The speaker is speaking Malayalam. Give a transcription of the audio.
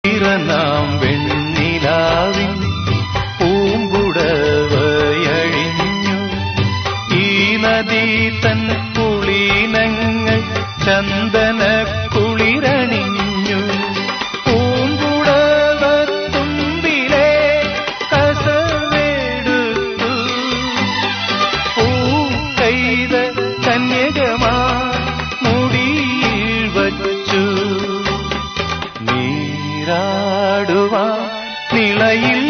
നാം വെണ്ണിലാവിൻ പൂമ്പുടവയഴിഞ്ഞു ഈ നദി തൻ പുളിനങ്ങൾ ചന്ദന കുളിരണിഞ്ഞു പൂമ്പുടവത്തുമ്പിലെ കസവെടുത്തു പൂക്കൈത കന്യകമാ മുടിയിൽ വച്ചു നീരാടുവാ നിളയിൽ